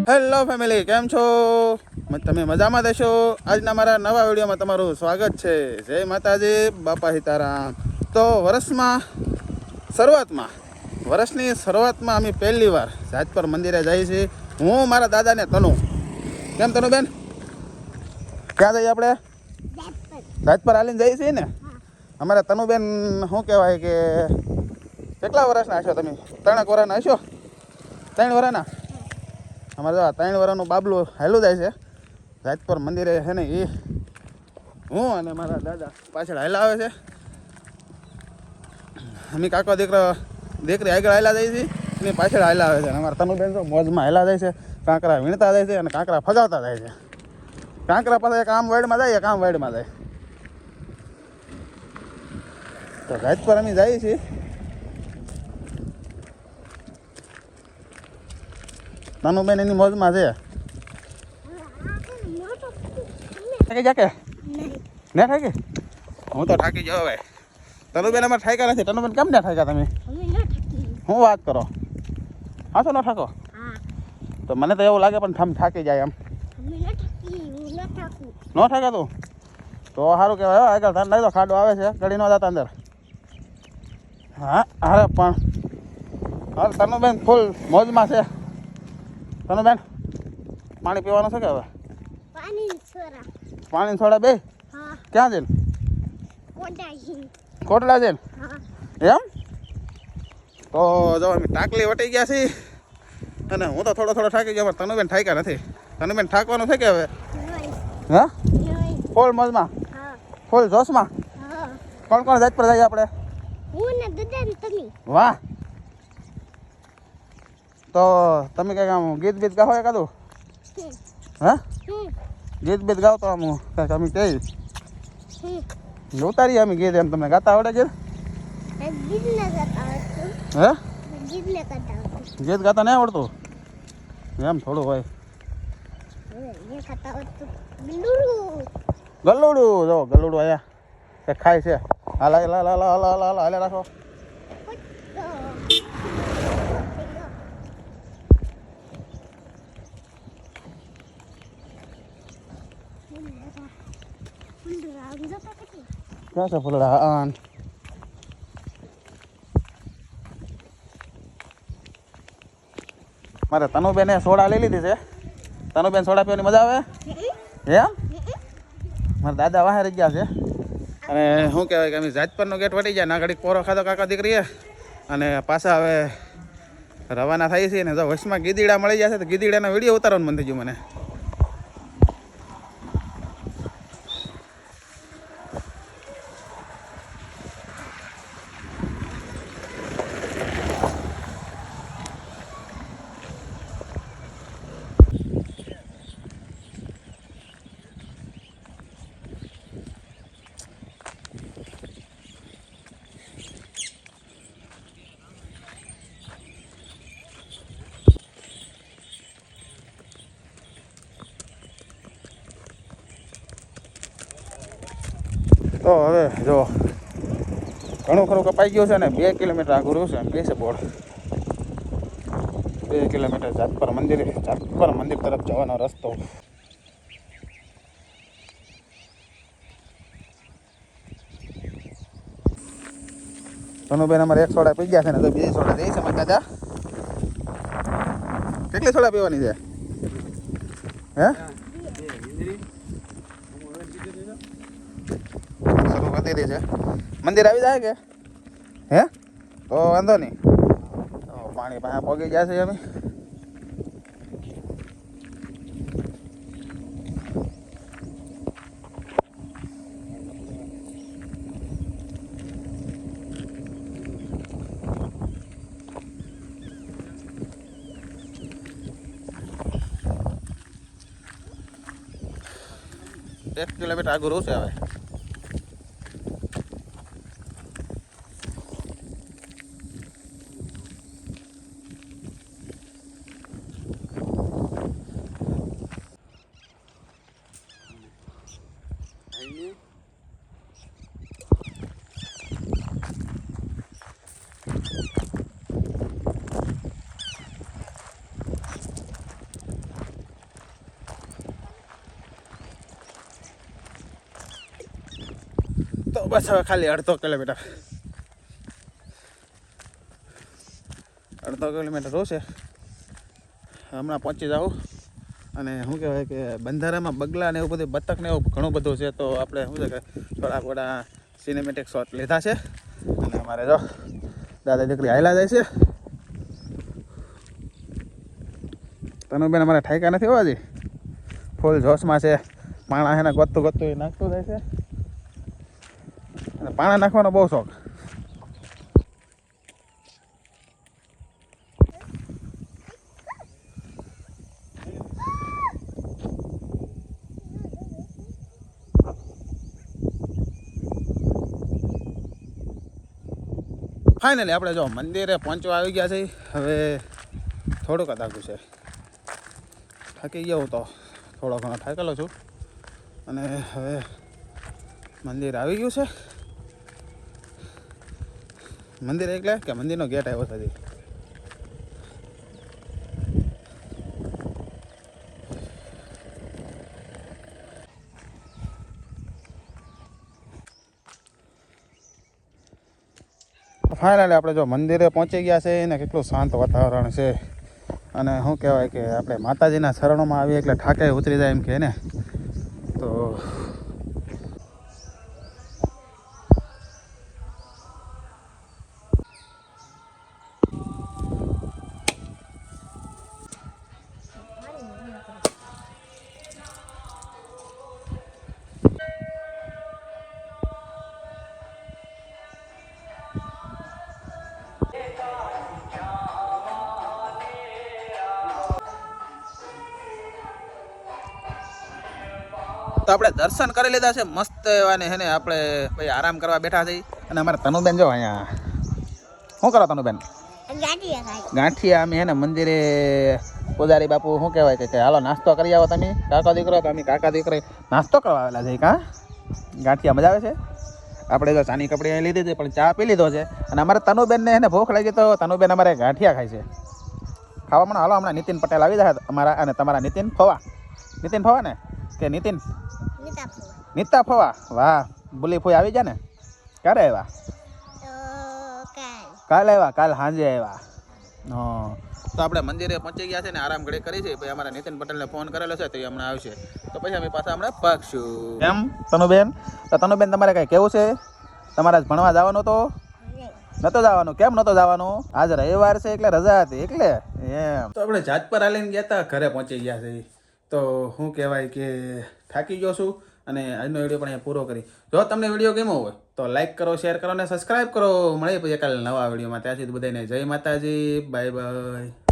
Hello family, કેમ છો? તમે મજામાં દેશો? આજના મારા નવા વિડીયોમાં તમારું સ્વાગત છે. જય માતાજી, બાપા સીતારામ. તો વર્ષની શરૂઆતમાં અમે પહેલી વાર જાજપર મંદિરે જઈએ છીએ. હું મારા દાદાને તનુ. કેમ તનુ બેન? ક્યાં જઈએ આપણે? જાજપર હાલીને જઈએ છીએ ને. અમારે તનુબેન શું કહેવાય કે કેટલા વર્ષના હશો તમે? 3 વર્ષના હશો? 3 વર્ષના? અમારે 3 વર્ષનું બાબલું હાલું જાય છે જાજપર મંદિરે છે ને. એ હું અને મારા દાદા પાછળ હાલા આવે છે. અમે કાકો દીકરી આગળ હાલા જાય છે અને પાછળ હાલા આવે છે. અમારા તનુબેન તો મોજમાં હાલા જાય છે. કાંકરા વીણતા જાય છે અને કાંકરા ફગાવતા જાય છે. કાંકરા પાસે એક આમ વાઈડમાં જાય, એક આમ વાઈડમાં જાય. તો જાજપર અમે જઈએ છીએ. તનુબેન એની મોજમાં છે. થાકી જાકે ને થાકી? હું તો થાકી જાઉં ભાઈ. તનુબેન અમારે થાક્યા નથી. તનુબેન કેમ ને થાક્યા તમે? હું વાત કરો? હા તો ન થાકો? તો મને તો એવું લાગે પણ તમે થાકી જાય એમ. ન થાકે તું? તો સારું કહેવાય. આગળ ધ્યાન રાખજો, ખાડો આવે છે, ગળી ન જતા અંદર. હા અરે પણ અરે તનુબેન ફૂલ મોજમાં છે. તનુબેન પાણી પીવાનું છે કે હવે? પાણી છોડા બે ક્યાં જઈને? કોટડા જઈને એમ? તો જો અમે ટાંકલી વટી ગયા છીએ અને હું તો થોડો થાકી ગયો. તનુબેન થાક્યા નથી. તનુબેન થાકવાનું છે કે હવે? હા ફૂલ મોજમાં, ફૂલ જોશમાં. કોણ કોણ જાજપર જઈએ આપણે? વાહ. તો તમે કંઈક આમ ગીત બીત ગાઓ એકાદું? હા ગીત બીત ગાઓ તો આમ કંઈક અમે કહી ઉતારીએ અમે ગીત. એમ તમને ગાતા આવડે ગીત? હે ગીત ગાતા નહીં આવડતું? એમ થોડું હોય. ગલુડું જો ગલુડું આયા તે ખાય છે. હાલા હાલા હાલા હાલા હાલા હાલે રાખો. ક્યાં છે ફૂલડા? મારે તનુબેને સોડા લઈ લીધી છે. તનુબેન સોડા પીવાની મજા આવે એમ? મારા દાદા વાહે રહી ગયા છે. અને શું કહેવાય કે અમે જાજપરનો ગેટ વટી જાય ના ઘડીક પોરો ખાધો કાકા દીકરીએ અને પાછા હવે રવાના થાય છે. ને જો વચમાં ગીદીડા મળી જશે તો ગીદીડાનો વિડીયો ઉતારવાનું મન થઈ ગયું મને. તો હવે જો ઘણું ખરું કપાઈ ગયું છે ને 2 કિલોમીટર આગળ રહ્યું છે. કે છે બોર્ડ 2 કિલોમીટર જાજપર મંદિર તરફ જવાનો રસ્તો. તનુબેન અમારે 1 સોડા પી ગયા છે ને તો બીજી સોડા દઈ છે મારા દાદા. કેટલી સોડા પીવાની છે? હે શરૂ કરી દીધી છે. મંદિર આવી જાય કે? હે તો વાંધો નહીં. પાણી પાસે પગી ગયા છે અમે. એક કિલોમીટર આગળ રહેશે હવે. બસ હવે ખાલી અડધો કિલોમીટર રોશે હમણાં પહોંચી જાઉં. અને શું કહેવાય કે બંધારામાં બગલા ને એવું બધું બતક ને એવું ઘણું બધું છે. તો આપણે શું છે કે થોડા થોડા સિનેમેટિક શોટ લીધા છે. અને અમારે જો દાદા દીકરી હાયલા જાય છે. તનુબેન અમારે ઠાયકા નથી હોવા જી ફૂલ જોશમાં છે. પાણા એને ગોતતું ગોતતું એ નાખતું જાય છે. અને પાણા નાખવાનો બહુ શોખ. ફાઇનલી આપણે જો મંદિરે પહોંચવા આવી ગયા છે. હવે થોડુંક અદાગું છે. થાકી ગયો હું તો થોડો ઘણો થાકેલો છું. અને હવે મંદિર આવી ગયું છે. મંદિર એટલે કે મંદિરનો ગેટ આવ્યો છે. ફાઇનલી આપણે જો મંદિરે પહોંચી ગયા છે. ને કેટલું શાંત વાતાવરણ છે. અને શું કહેવાય કે આપણે માતાજીના શરણોમાં આવીએ એટલે ઠાકે ઉતરી જાય એમ કે ને. તો આપણે દર્શન કરી લીધા છે મસ્ત એવા ને. હેને આપણે ભાઈ આરામ કરવા બેઠા છીએ. અને અમારા તનુબેન જો અહીંયા શું કરો તનુબેન? ગાંઠિયા અમે હેને મંદિરે પૂજારી બાપુ શું કહેવાય કે હાલો નાસ્તો કરી આવો તમે કાકા દીકરો. તો અમે કાકા દીકરો નાસ્તો કરવા આવેલા છે. કાં ગાંઠિયા મજા આવે છે. આપણે તો ચાની કપડી અહીં લીધી હતી પણ ચા પી લીધો છે. અને અમારે તનુબેનને એને ભૂખ લાગી તો તનુબેન અમારે ગાંઠિયા ખાય છે. ખાવામાં હાલો હમણાં નીતિન પટેલ આવી જાય અમારા. અને તમારા નીતિન ફવા ને કે નીતિન નીતા ફવા. વાહ બોલી ફોઈ આવી જાય ને. ક્યારે આવ્યા? કાલે આવ્યા. કાલ સાંજે આવ્યા. હા તો આપણે મંદિરે પહોંચી ગયા છે ને આરામ ઘડી કરી છે. પછી અમારા નીતિન પટેલને ફોન કરેલો છે તો એ હમણાં આવશે. તો પછી અમે પાછા હમણાં પાકશું. એમ તનુબેન? તો તનુબેન તમારે કાંઈ કેવું છે? તમારે ભણવા જવાનું તો નતો જવાનું? કેમ નતો જવાનું? આજ રવિવાર છે એટલે રજા હતી એટલે એમ. તો આપણે જાજપર આલીને ગયા હતા. ઘરે પહોંચી ગયા છે. તો શું કહેવાય કે થાકી ગયો છું. અને આજનો વિડીયો પણ અહીંયા પૂરો કરી. જો તમને વિડીયો ગમ્યો હોય તો લાઈક કરો, શેર કરો અને સબસ્ક્રાઈબ કરો. મળીએ પછી કાલે નવા વિડીયોમાં. ત્યાં સુધી બધાને જય માતાજી. Bye bye.